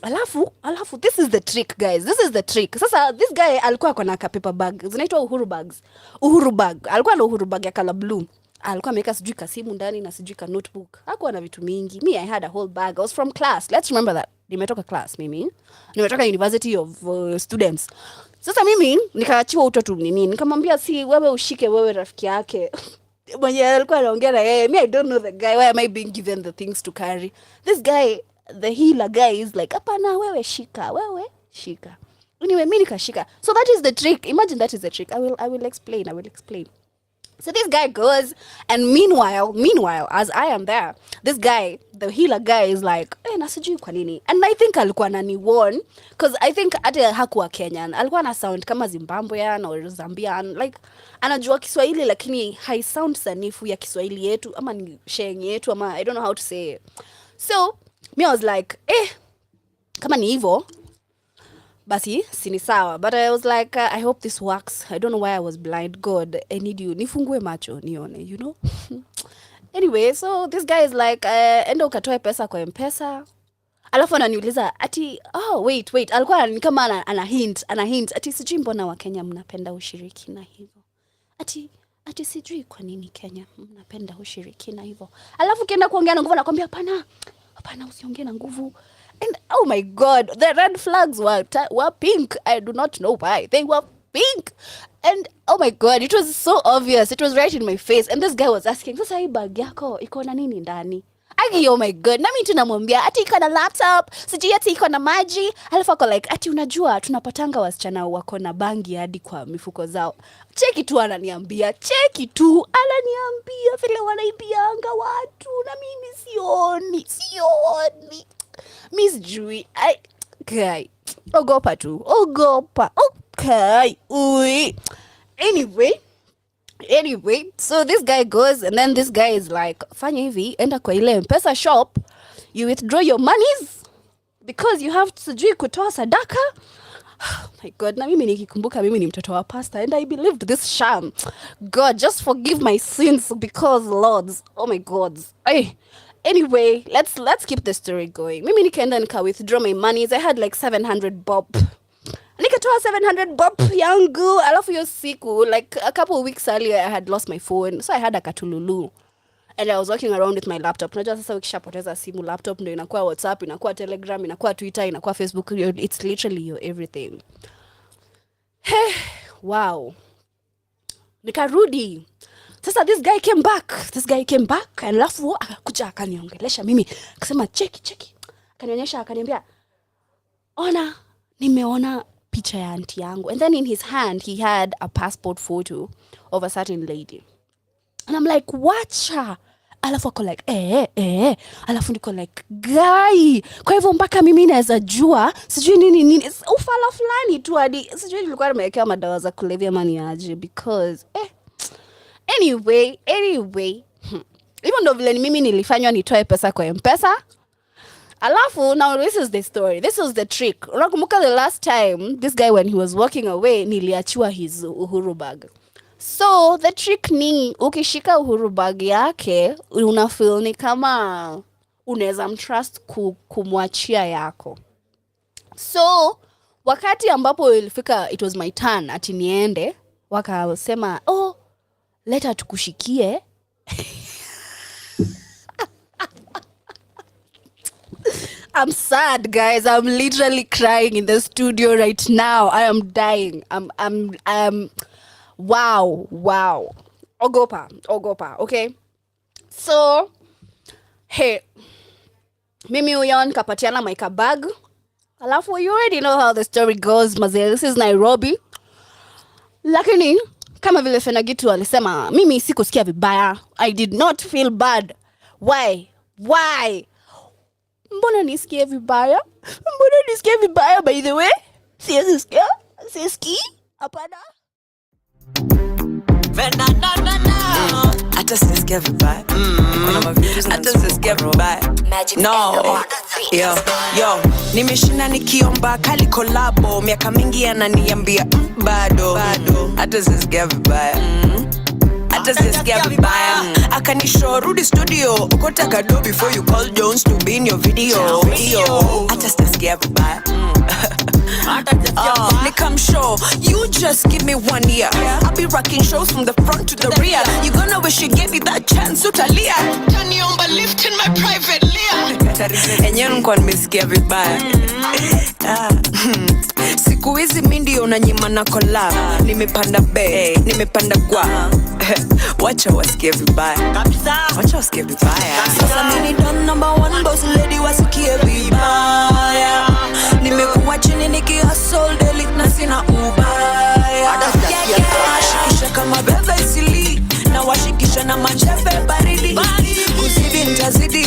Alafu this is the trick guys. Sasa this guy alikuwa akona ka paper bag. Zinaitwa Uhuru bags. Uhuru bag. Alikuwa na Uhuru bag ya color blue. Alikuwa ameweka sijui kasimu ndani na sijui ka notebook. Hakuwa na vitu mingi. Me I had a whole bag. I was from class. Let's remember that. Nimetoka class mimi. Nimetoka University of Students. Sasa mimi nikaachiwa utoto nini. Nikamwambia si wewe ushike wewe rafiki yake. Mwenye alikuwa anaongea na yeye. Me I don't know the guy. Why am I being given the things to carry? This guy the healer guy is like, apana, wewe shika. Anyway, mimi nikashika. So that is the trick. Imagine that is the trick. I will explain. So this guy goes, and meanwhile, as I am there, this guy, the healer guy, is like, nasijui kwa nini. And I think alikuwa anani-warn, because I think ata hakuwa Kenyan. Alikuwa na sound kama Zimbabwean or Zambian. Like, anajua Kiswahili, lakini hai sound sanifu ya Kiswahili yetu, ama ni sheng yetu, ama I don't know how to say it. So, me I was like, kama ni hivo, basi sini sawa. But I was like, I hope this works. I don't know why I was blind. God, I need you. Nifungue macho nione, you know. Anyway, so this guy is like, enda ukatoe pesa kwa M-Pesa. Alafu ananiuliza ati, wait, alikuwa ni kama ana hint ati sijui mbona wa Kenya mnapenda ushiriki na hivyo. Ati sijui kwa nini Kenya mnapenda ushiriki na hivyo. Alafu kienda kuongea na nguvu anakuambia hapana usiongee na nguvu. And oh my God, the red flags were pink. I do not know why. They were pink. And oh my God, it was so obvious. It was right in my face. And this guy was asking, sasa hii bag yako iko na nini ndani? Oh my God, nami tunamwambia ati iko na laptop, sijui ati iko na maji. Alafu ako like, ati unajua tunapatanga wasichana wako na bangi hadi kwa mifuko zao. Cheki tu ananiambia vile wanaibianga watu na mimi sioni. Miss Jui, guy, ogopa. Okay, ui. Anyway, so this guy goes, and then this guy is like, fanya hivi, enda kwa ile M-Pesa shop, you withdraw your monies, because you have sijui kutoa sadaka. Oh my God, na mimi nikikumbuka mimi ni mtoto wa pastor, and I believed this sham. God, just forgive my sins, because Lords, oh my God. Anyway, let's keep the story going. Mimi nikaenda nika withdraw my monies. I had like 700 bob. Nikatoa 700 bob yangu. Alafu hiyo siku, like a couple of weeks earlier, I had lost my phone. So I had a katululu. And I was walking around with my laptop. Unajua sasa ukishapoteza simu, laptop ndio inakuwa WhatsApp, inakuwa Telegram, inakuwa Twitter, inakuwa Facebook. It's literally your everything. Wow. Nikarudi. Sasa this guy came back. And alafu akakuja akaniongelesha mimi. Akasema cheki. Akanionyesha akaniambia, nimeona picha ya auntie yangu. And then in his hand he had a passport photo of a certain lady. And I'm like, watcha. Alafu ako like, alafu niko like, guy, kwa hivyo mpaka mimi naweza jua sijui nini ufala fulani tu hadi sijui nilikuwa nimewekea madawa za kulevya mani aje, because anyway even though vile mimi nilifanywa nitoe pesa kwa M-Pesa. Alafu, now this is the story. This was the trick. Unakumbuka the last time this guy, when he was walking away, niliachiwa his Uhuru bag. So the trick ni ukishika Uhuru bag yake, unafeel ni kama unaweza mtrust kumwachia yako. So wakati ambapo ilifika, it was my turn ati niende, wakasema, leta tukushikie. I'm sad, guys. I'm literally crying in the studio right now. I am dying. I'm wow. Ogopa, okay? So, hey, mimi uyon kapatiana maika bag. Alafu, you already know how the story goes, mazee. This is Nairobi. Lakini, kama vile Fenagitu alisema, mimi sikusikia vibaya. I did not feel bad. Why? Mbona nisikie vibaya, by the way? Siski? Apana? Hata sisikia vibaya. Hata sisikia vibaya. No. Yo. Nimeshinda nikiomba kali kolabo. Miaka mingi ananiambia bado. Hata sisikia vibaya. Hata sisikia vibaya. Akanishow rudi studio. Ukotaka do before you call Jones to be in your video. Hata sisikia vibaya. Come show, you just give me 1 year. I'll be rocking shows from the front to the rear. You gonna wish you gave me that chance, utalia. Taniomba lift in my private layer. Enye nukwa nimesikia vibaya. Siku hizi mindi unanyima na collab. Nimepanda bay, nimepanda gwa. Wacha wasikie vibaya. Sasa mini don number 1 boss lady wasikie vibaya.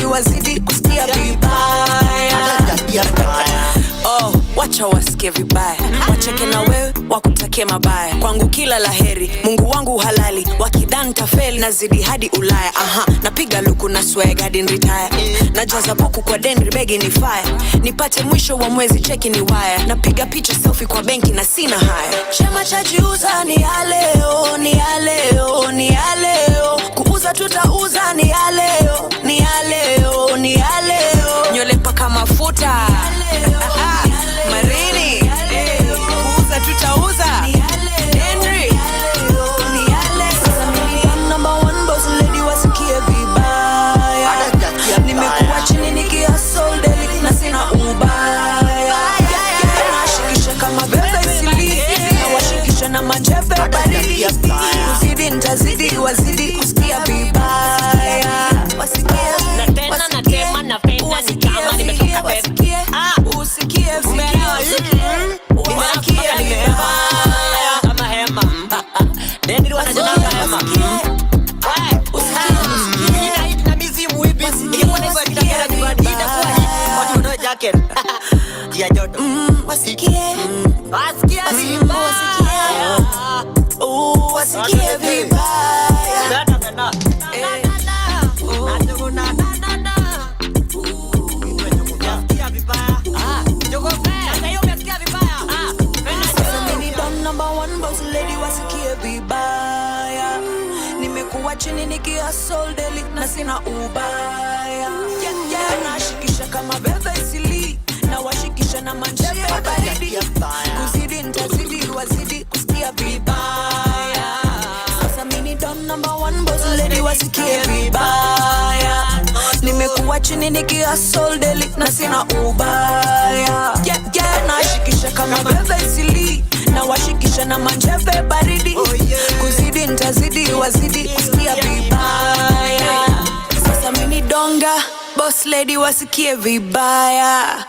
wazidi kusikia vibaya. Oh, wacha wasikie vibaya, wacheke na wewe wakutakie mabaya. Kwangu kila laheri, Mungu wangu halali, wakidanta fail nazidi hadi Ulaya. Napiga luku na swag hadi retire, najaza buku kwa deni begi ni fire, nipate mwisho wa mwezi cheki ni wire, napiga picha selfie kwa benki na sina haya. Chema cha jiuza ni ya leo, ni ya leo, ni ya leo, kuuza tutauza ni ya leo, ni ya leo, ni ya leo, nywele paka mafuta Marini, kuuza tutauza Henry, number one boss lady wasikie vibaya. Nimekuwa chini nikia soul daily na sina ubaya. Nashikisha kama bebe isili, na washikisha na manjebe baridi. Kuzidi nitazidi wazidi kusikia vibaya. Wasikie na tena na tema na penda ni kama nimetoka pepe. Usikie vibaya, usikie vibaya kama hema. Ndio wanajana hema. Usikie na mizimu hivi. Ilikuwa ni kwa kitaka ni kwa dida kwa watu ndio jacket. Dia joto. Wasikie. Wasikie vibaya. Wasikie vibaya. Na. Number one boss lady wasikie vibaya. Nimekuwa chini nikia soul daily na sina ubaya. Nashikisha kama bebe isili, na washikisha na manjebe baridi. Kuzidi nitazidi wazidi kusikia vibaya. Sasa mimi don number one boss lady wasikie vibaya. Nimekuwa chini nikia soul daily na sina ubaya. Nashikisha kama bebe isili, na washikisha na manjebe baridi. Kuzidi nitazidi wazidi kusikia vibaya. Sasa mimi donga boss lady wasikie vibaya.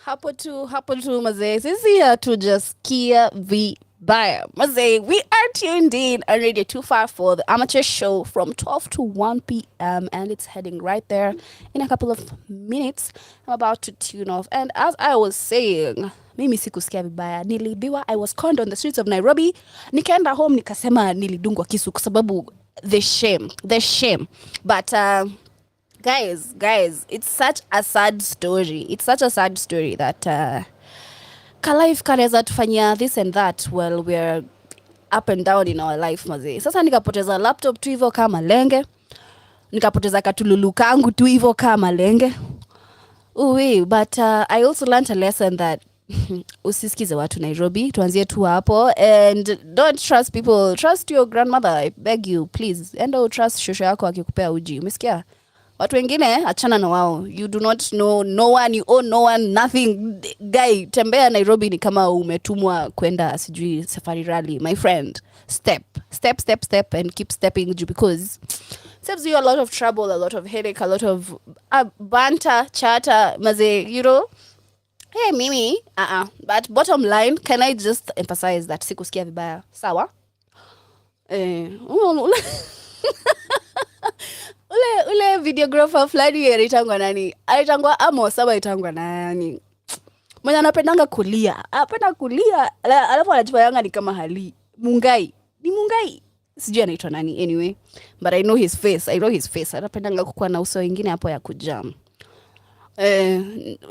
Hapo tu mazee, sisi hatujasikia vibaya. Mazee, we are tuned in on Radio 254, the amateur show from 12 to 1 p.m. and it's heading right there in a couple of minutes. I'm about to tune off. And as I was saying, mimi sikusikia vibaya. Nilibiwa, I was conned on the streets of Nairobi. Nikaenda home nikasema nilidungwa kisu kwa sababu the shame. But guys, it's such a sad story. It's such a sad story that Kalife kanaweza tufanyia this and that while we're up and down in our life mazee. Sasa nikapoteza laptop tu hivyo kama lenge. Nikapoteza katululu kangu tu hivyo kama lenge. But I also learned a lesson that usisikize watu Nairobi, tuanzie tu hapo, and don't trust people. Trust your grandmother, I beg you please. And trust shosho yako akikupea uji. Umesikia? Watu wengine achana na wao. You do not know no one, you owe no one nothing. Guy, tembea Nairobi ni kama umetumwa kwenda sijui safari rally. My friend, step and keep stepping because saves you a lot of trouble, a lot of headache, a lot of banter, chatter, maze, you know. Hey, Mimi, but bottom line, can I just emphasize that sikusikia vibaya? Sawa? Ule videographer fulani alitangwa nani? Alitangwa Amos ama alitangwa nani? Mwenye anapendanga kulia. Anapenda kulia, alafu anajifanyanga ni kama hali. Mungai. Ni Mungai. Sijui anaitwa nani anyway. But I know his face. Anapendanga kukuwa na uso wengine hapo ya kujam.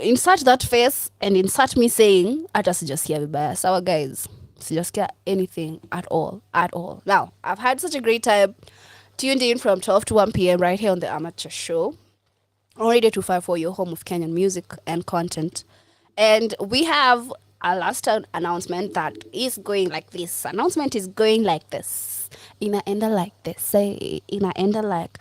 Insert that face and insert me saying hata sijasikia vibaya. Sawa guys, sijasikia anything at all. Now, I've had such a great time tuned in from 12 to 1 p.m. right here on the Amateur Show on Radio 254, your home of Kenyan music and content. And we have a last announcement that is going like this. Announcement is going like this. Inaenda like this. Inaenda like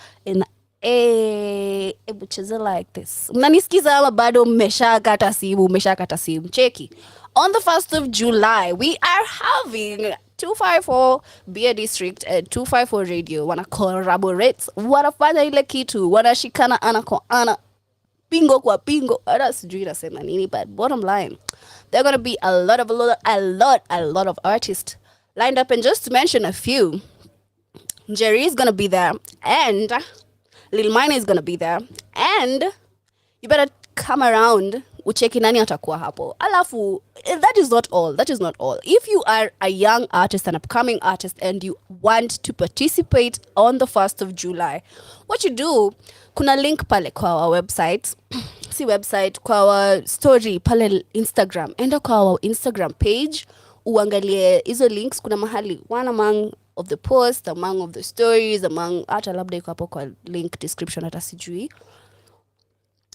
bucheze like this. Mnanisikiza ama bado mmeshakata simu? Cheki. On the 1st of July, we are having 254 Beer District and 254 Radio. Wana collaborate. Wanafanya ile kitu. Wanashikana ana kwa ana. Pingo kwa pingo. Hata sijui nasema nini, but bottom line, there are going to be a lot of artists lined up, and just to mention a few, Jerry is going to be there, and Lil Minor is gonna be there, and you better come around. Ucheki nani atakuwa hapo. Alafu, that is not all. If you are a young artist, an upcoming artist, and you want to participate on the 1st of July, what you do, kuna link pale kwa our website, si website, kwa our story pale Instagram. Enda kwa our Instagram page, uangalie hizo links, kuna mahali, one among of the posts, among of the stories, among, ata labda iko hapo kwa link description ata sijui.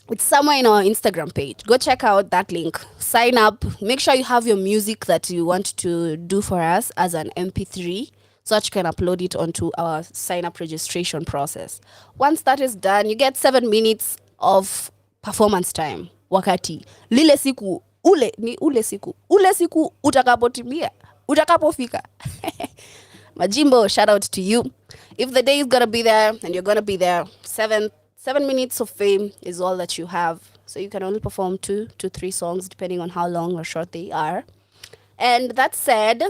It's somewhere in our Instagram page. Go check out that link. Sign up. Make sure you have your music that you want to do for us as an MP3 so that you can upload it onto our sign-up registration process. Once that is done, you get 7 minutes of performance time. Wakati. Ule siku utakapotimia. Utakapofika. Majimbo, shout out to you. If the day is going to be there and you're going to be there, 7 minutes of fame is all that you have. So you can only perform 2 to 3 songs depending on how long or short they are. And that said,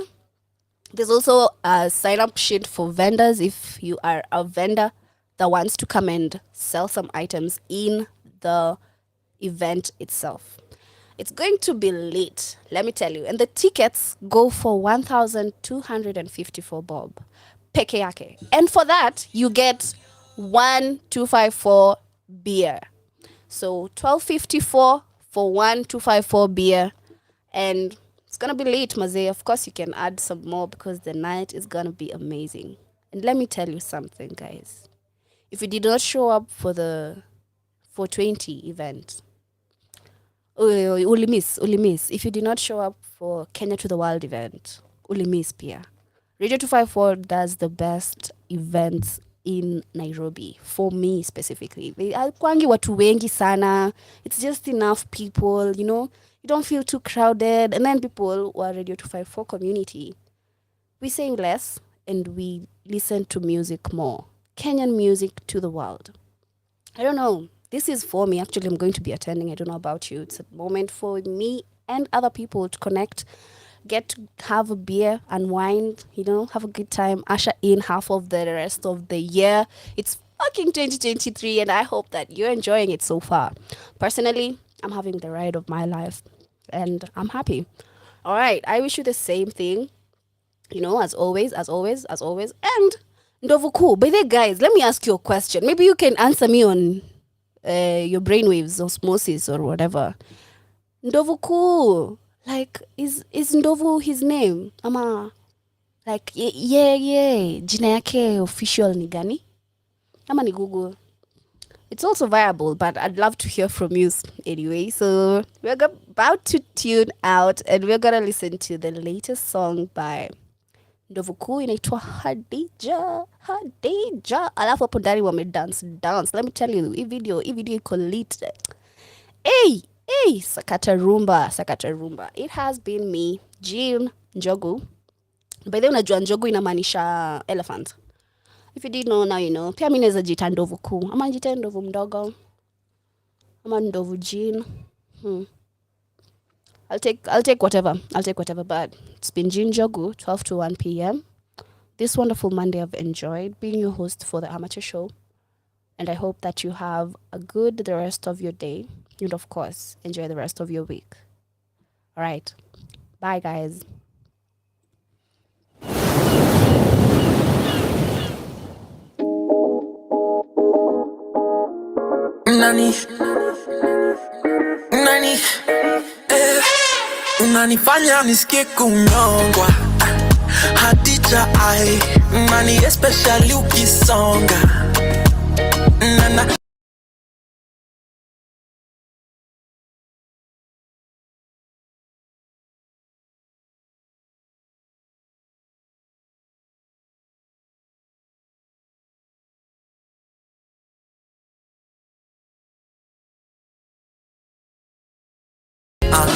there's also a sign-up sheet for vendors if you are a vendor that wants to come and sell some items in the event itself. It's going to be lit, let me tell you. And the tickets go for 1,254 bob. Peke yake. And for that, you get 1,254 beer. So 1,254 for 1,254 beer. And it's going to be late, Maze. Of course, you can add some more because the night is going to be amazing. And let me tell you something, guys. If you did not show up for the 420 event, uli miss. If you did not show up for Kenya to the World event, uli miss pia. Radio 254 does the best events in Nairobi, for me specifically. Kwangi watu wengi sana. It's just enough people, you know. You don't feel too crowded. And then people who are Radio 254 community, we sing less and we listen to music more. Kenyan music to the world. I don't know. This is for me. Actually, I'm going to be attending. I don't know about you. It's a moment for me and other people to connect, get to have a beer, unwind, you know, have a good time, usher in half of the rest of the year. It's fucking 2023 and I hope that you're enjoying it so far. Personally, I'm having the ride of my life and I'm happy. All right, I wish you the same thing, you know, as always. And Ndovuku, by the way, guys, let me ask you a question. Maybe you can answer me on your brainwaves, osmosis or whatever. Ndovuku, like, is Ndovu his name? Ama, like, yeah, jina yake official ni gani? Ama ni Google? It's also viable, but I'd love to hear from you anyway. So we're about to tune out and we're going to listen to the latest song by Ndovuku inaitwa Hadija. Alafu hapo ndani dance. Let me tell you, hii video iko lit. Hey, sakata rumba. It has been me, Jean Njogu. By the way, unajua Njogu inamaanisha elephant. If you didn't know, now you know. Pia mimi naweza jita Ndovuku. Ama jita Ndovu mdogo. Ama Ndovu Jean. I'll take whatever, but it's been Jean Njogu, 12 to 1 p.m. This wonderful Monday I've enjoyed being your host for the Amateur Show. And I hope that you have the rest of your day. And of course, enjoy the rest of your week. All right. Bye, guys. Nani, unanifanya nisikie kunyongwa. Hadija ai, nani especially ukisonga. Nana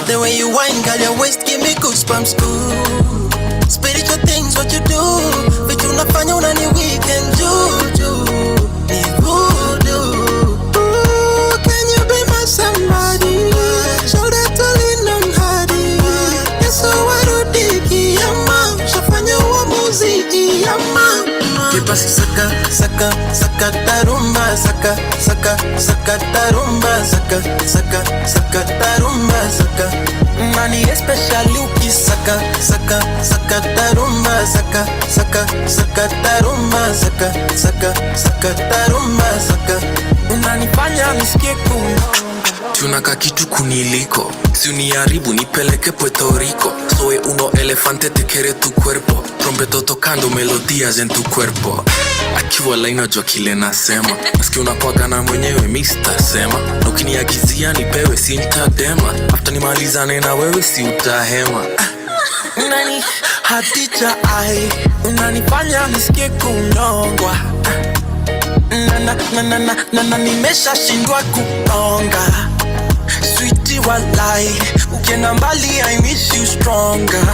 the way you whine, girl, your waist give me goosebumps. Ooh, spiritual things, what you do? Vitu unafanya unani weekend juju. Ni voodoo. Ooh, can you be my somebody? Shoulder to lean on hadi. Yesu warudiki yama. Shafanya uamuzi yama. basi saka saka saka tarumba saka saka saka tarumba saka saka saka tarumba saka nani especially ukisaka saka saka tarumba saka saka saka tarumba saka saka saka tarumba saka unanifanya nisikie tunaka kitu kuniliko si uniharibu nipeleke Puerto Rico soy uno elefante te quiere tu cuerpo trompeto tocando melodías en tu cuerpo akiwa laina jua kile nasema nasikia unakuagana mwenyewe Mr. Sema na ukiniagizia nipewe sintadema after nimalizane na wewe si utahema nani hatija ai unanifanya nisikie kunongwa na nimesha shindwa kuonga sweetie walai ukienda mbali I miss you stronger